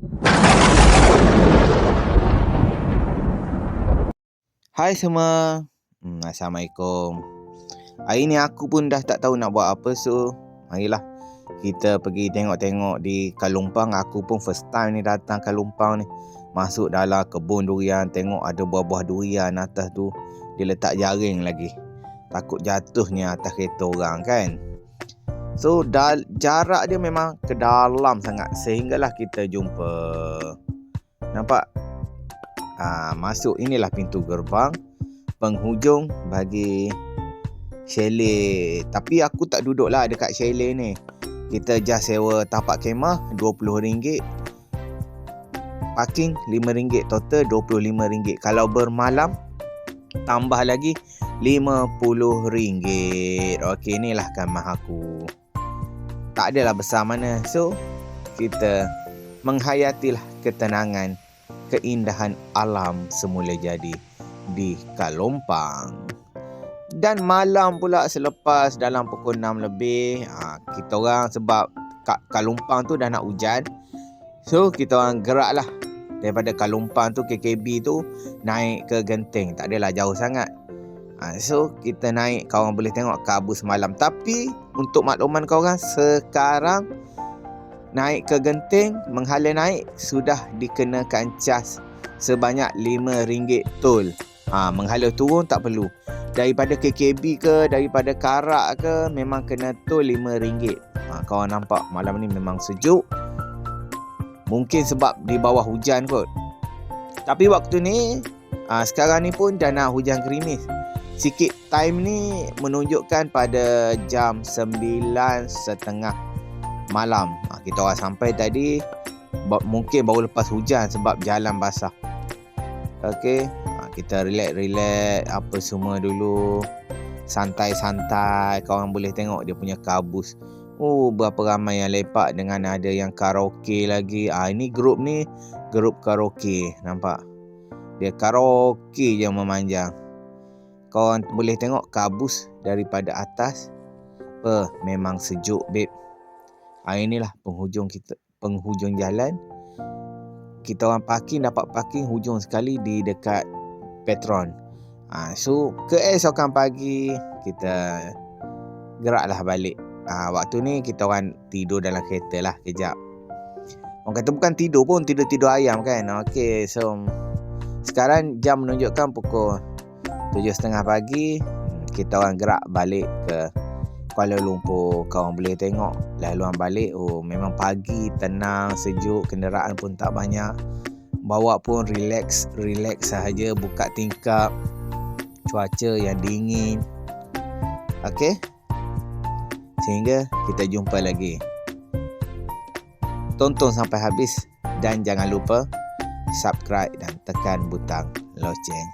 Hai semua. Assalamualaikum. Hari ni aku pun dah tak tahu nak buat apa, so marilah kita pergi tengok-tengok di Kalumpang. Aku pun first time ni datang Kalumpang ni. Masuk dalam kebun durian, tengok ada buah-buah durian atas tu. Dia letak jaring lagi. Takut jatuhnya atas kereta orang kan. So jarak dia memang ke dalam sangat, sehinggalah kita jumpa. Nampak? Masuk, inilah pintu gerbang penghujung bagi chalet. Tapi aku tak duduk lah dekat chalet ni. Kita just sewa tapak kemah RM20. Parking RM5, total RM25. Kalau bermalam tambah lagi RM50. Okey, inilah kamar aku. Tak adalah besar mana. So kita menghayatilah ketenangan, keindahan alam semula jadi di Kalumpang. Dan malam pula selepas dalam pukul 6 lebih, kita orang sebab kat Kalumpang tu dah nak hujan, so kita orang gerak lah daripada Kalumpang tu, KKB tu, naik ke Genting. Tak adalah jauh sangat. So kita naik, korang boleh tengok kabus malam. Tapi untuk makluman korang, sekarang naik ke Genting, menghala naik sudah dikenakan cas sebanyak RM5 tol. Menghala turun tak perlu. Daripada KKB ke, daripada Karak ke, memang kena tol RM5. Korang nampak malam ni memang sejuk. Mungkin sebab di bawah hujan kot. Tapi waktu ni, sekarang ni pun dah nak hujan gerimis. Sikit time ni menunjukkan pada jam 9.30 malam. Kita orang sampai tadi, mungkin baru lepas hujan sebab jalan basah. Okey, kita relax apa semua dulu. Santai-santai. Korang boleh tengok dia punya kabus. Berapa ramai yang lepak, dengan ada yang karaoke lagi. Ini grup ni, grup karaoke. Nampak? Dia karaoke je memanjang. Korang boleh tengok kabus daripada atas. Memang sejuk, babe. Inilah penghujung jalan. Kita orang parking, dapat parking hujung sekali di dekat Petron. So keesokan pagi kita geraklah balik. Waktu ni kita orang tidur dalam kereta lah kejap. Orang kata bukan tidur pun, tidur-tidur ayam kan. Okey, so sekarang jam menunjukkan pukul 7.30 pagi. Kita orang gerak balik ke Kuala Lumpur. Korang boleh tengok laluan balik. Memang pagi, tenang, sejuk. Kenderaan pun tak banyak. Bawa pun relax sahaja. Buka tingkap. Cuaca yang dingin. Okey, sehingga kita jumpa lagi. Tonton sampai habis. Dan jangan lupa subscribe dan tekan butang loceng.